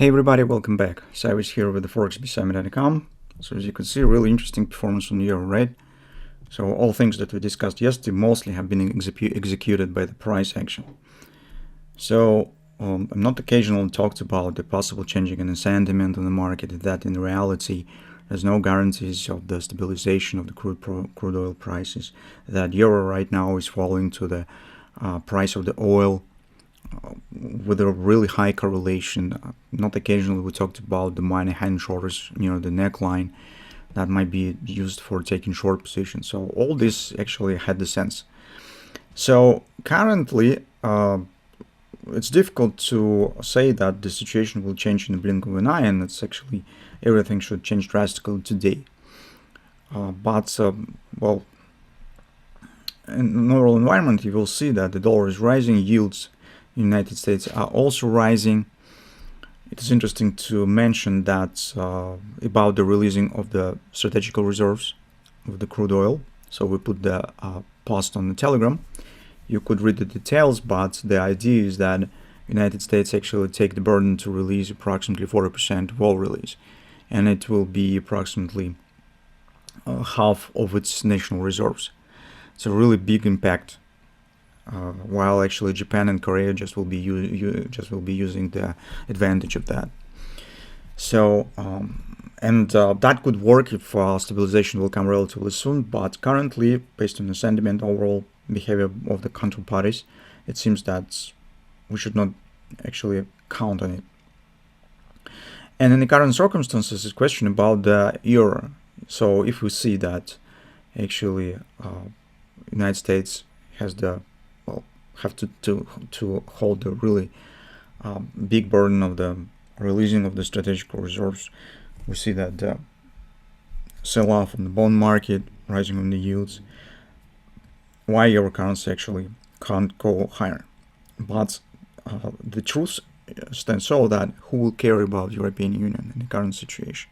Hey everybody, welcome back. Sive is here with the Forex Peace Army.com. So as you can see, really interesting performance on the euro, right? So all things that we discussed yesterday mostly have been executed by the price action. So I'm not occasionally talked about the possible changing in the sentiment on the market, that in reality there's no guarantees of the stabilization of the crude oil prices, that euro right now is falling to the price of the oil with a really high correlation. Not occasionally we talked about the money hand shoulders near the neckline that might be used for taking short positions. So all this actually had the sense. So currently it's difficult to say that the situation will change in the blink of an eye, and it's actually everything should change drastically today. Well, in normal environment you will see that the dollar is rising, yields United States are also rising. It is interesting to mention that about the releasing of the strategical reserves of the crude oil. So we put the post on the Telegram. You could read the details, but the idea is that United States actually take the burden to release approximately 40% of all release, and it will be approximately half of its national reserves. It's a really big impact. While actually Japan and Korea just will be using the advantage of that. So that could work if stabilization will come relatively soon. But currently, based on the sentiment, overall behavior of the counterparties, it seems that we should not actually count on it. And in the current circumstances, it's a question about the euro. So if we see that actually United States has the have to hold the really big burden of the releasing of the strategic reserves, we see that the sell-off in the bond market, rising on the yields, why euro currency actually can't go higher. But the truth stands so that who will care about European Union in the current situation?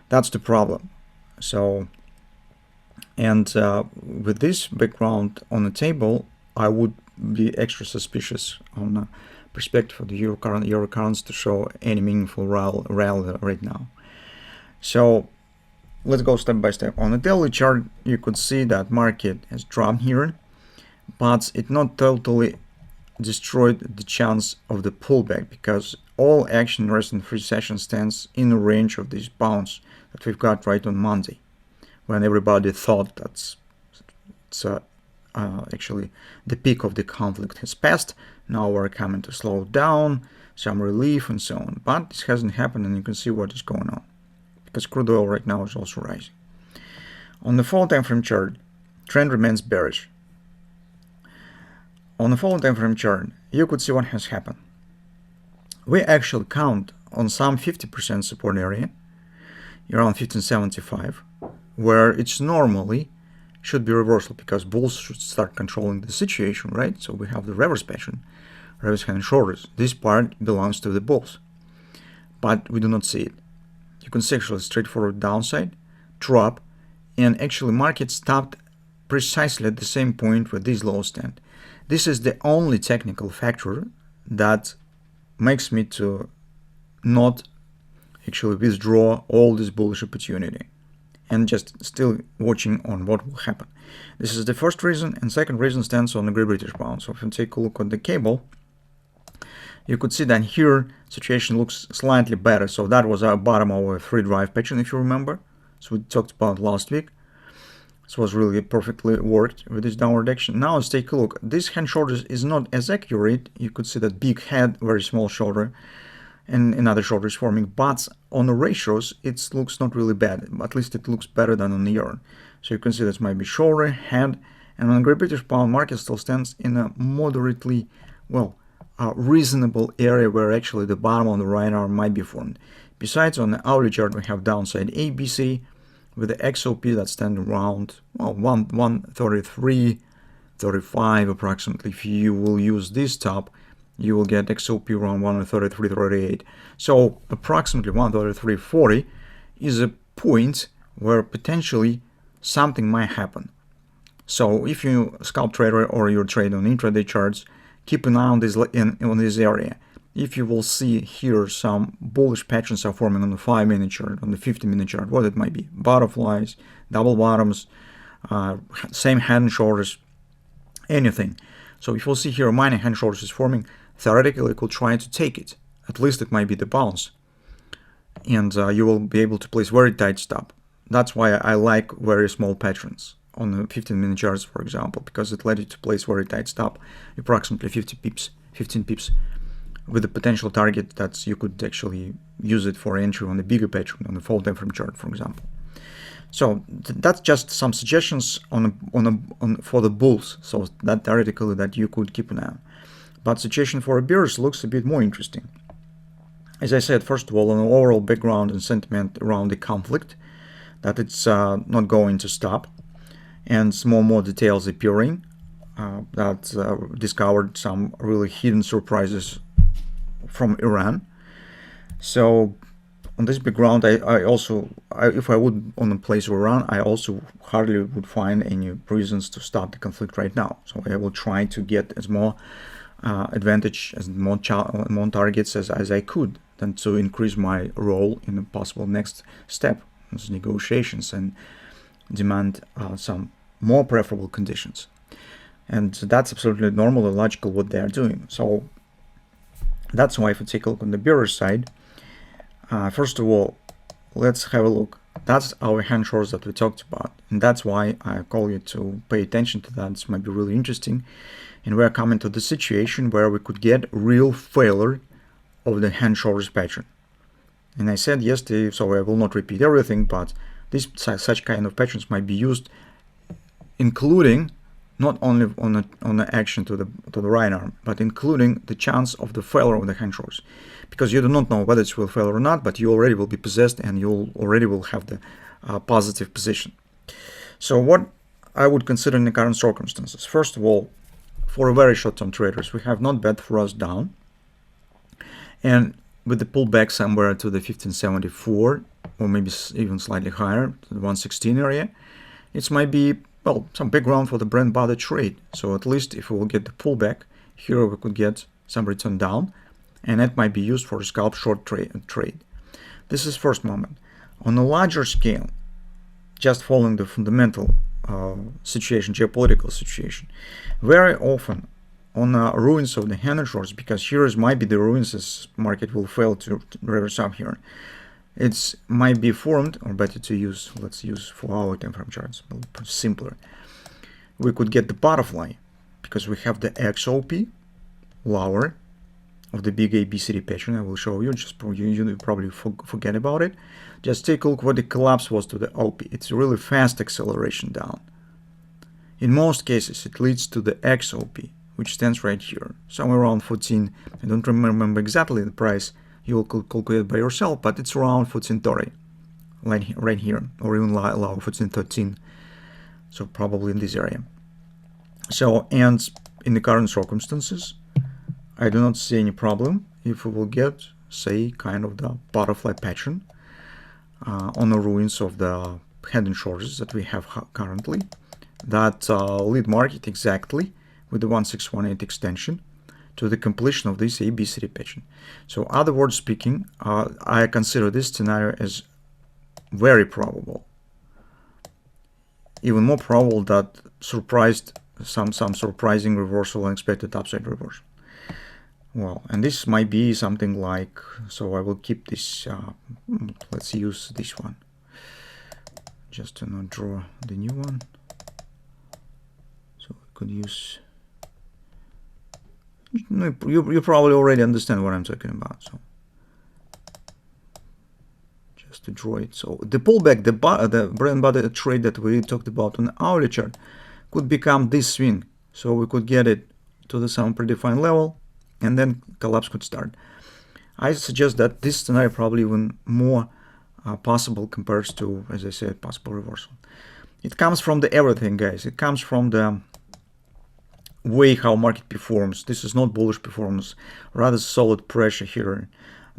That's the problem. So, and with this background on the table, I would be extra suspicious on the perspective of the euro currency to show any meaningful rally right now. So let's go step by step. On the daily chart, you could see that market has dropped here, but it not totally destroyed the chance of the pullback, because all action in recent three sessions stands in the range of this bounce that we've got right on Monday, when everybody thought that's actually the peak of the conflict has passed. Now we're coming to slow down, some relief and so on. But this hasn't happened, and you can see what is going on, because crude oil right now is also rising. On the 4 time frame chart, trend remains bearish. On the 4 time frame chart, you could see what has happened. We actually count on some 50% support area, around 1575, where it's normally should be reversal, because bulls should start controlling the situation, right? So we have the reverse pattern, reverse hand and shoulders. This part belongs to the bulls, but we do not see it. You can see actually straightforward downside, drop, and actually market stopped precisely at the same point where these lows stand. This is the only technical factor that makes me to not actually withdraw all this bullish opportunity and just still watching on what will happen. This is the first reason, and second reason stands on the Great British pound. So if you take a look at the cable, you could see that here situation looks slightly better. So that was our bottom of our 3 drive pattern, if you remember. So we talked about last week. This was really perfectly worked with this downward action. Now let's take a look. This hand shoulder is not as accurate. You could see that big head, very small shoulder, and another shoulder is forming, but on the ratios it looks not really bad. At least it looks better than on the euro. So you can see this might be shoulder, head, and on the Great British pound, market still stands in a moderately, reasonable area where actually the bottom on the right arm might be formed. Besides, on the hourly chart we have downside ABC with the XOP that stands around 133, 35 approximately. If you will use this top, you will get XOP around 133.38. So approximately 133.40 is a point where potentially something might happen. So if you scalp trader or you're trading on intraday charts, keep an eye on this area. if you will see here some bullish patterns are forming on the 5-minute chart, on the 50-minute chart, what it might be, butterflies, double bottoms, same head and shoulders, anything. So if you'll see here a minor head and shoulders is forming, theoretically you could try to take it. At least it might be the bounce. And you will be able to place very tight stop. That's why I like very small patterns on the 15-minute charts, for example, because it led you to place very tight stop, approximately 15 pips, with the potential target that you could actually use it for entry on the bigger pattern, on the fall time frame chart, for example. So that's just some suggestions for the bulls. So that theoretically that you could keep an eye on. But situation for bears looks a bit more interesting. As I said, first of all, an overall background and sentiment around the conflict, that it's not going to stop, and more details appearing that discovered some really hidden surprises from Iran. So on this background, I also, if I would on the place of Iran, I also hardly would find any reasons to stop the conflict right now. So I will try to get as more advantage, as more targets as I could, than to increase my role in a possible next step, as negotiations, and demand some more preferable conditions. And that's absolutely normal and logical what they are doing. So that's why if you take a look on the bearish side, first of all, let's have a look. That's our hand shorts that we talked about, and that's why I call you to pay attention to that. This might be really interesting, and we're coming to the situation where we could get real failure of the hand shoulders pattern. And I said yesterday, so I will not repeat everything, but such kind of patterns might be used, including not only on the action to the right arm, but including the chance of the failure of the hand shoulders, because you do not know whether it will fail or not, but you already will be possessed and you already will have the positive position. So what I would consider in the current circumstances, first of all, for very short-term traders, we have not bad thrust down, and with the pullback somewhere to the 1574 or maybe even slightly higher to the 116 area, it might be, well, some background for the bread and butter trade. So at least if we will get the pullback here, we could get some return down, and that might be used for a scalp short trade. This is first moment. On a larger scale, just following the fundamental situation, geopolitical situation, very often on ruins of the hand and shorts, because here might be the ruins as market will fail to reverse up here. It might be formed, or better to use, let's use 4-hour time frame charts, simpler. We could get the butterfly because we have the XOP lower of the big ABCD pattern. I will show you, just you probably forget about it. Just take a look what the collapse was to the OP. It's a really fast acceleration down. In most cases, it leads to the XOP, which stands right here, somewhere around 14. I don't remember exactly the price. You will calculate by yourself, but it's around 14.30, right here, or even lower, 14.13. So probably in this area. So, and in the current circumstances, I do not see any problem if we will get, say, kind of the butterfly pattern on the ruins of the head and shoulders that we have currently, that lead market exactly with the 1618 extension to the completion of this ABCD pattern. So other words speaking, I consider this scenario as very probable, even more probable that some surprising reversal, unexpected upside reversal. Well, and this might be something like, so I will keep this, let's use this one, just to not draw the new one. So we could use, you probably already understand what I'm talking about. So just to draw it. So the pullback, the bread and butter trade that we talked about on the hourly chart could become this swing. So we could get it to some predefined level, and then collapse could start. I suggest that this scenario probably even more possible compared to, as I said, possible reversal. It comes from the everything, guys. It comes from the way how market performs. This is not bullish performance, rather solid pressure here.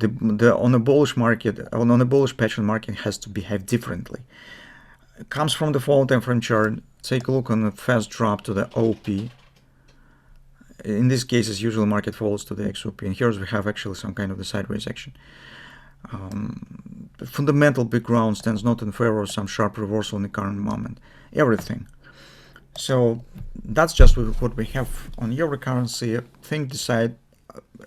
On a bullish market, on a bullish pattern, market has to behave differently. It comes from the fall time frame chart. Take a look on the fast drop to the OP. In these cases, usually market follows to the XOP, and here we have actually some kind of the sideways action. The fundamental background stands not in favor of some sharp reversal in the current moment. Everything. So that's just what we have on euro currency. Think, decide.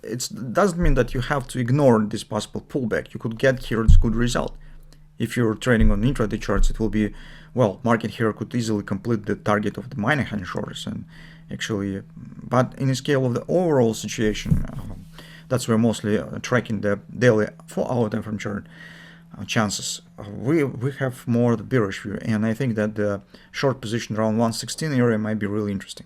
It doesn't mean that you have to ignore this possible pullback. You could get here a good result. If you're trading on intraday charts, it will be, well, market here could easily complete the target of the minor hand shorters, and actually, but in the scale of the overall situation, that's where mostly tracking the daily 4-hour time frame chart chances. We have more the bearish view, and I think that the short position around 116 area might be really interesting.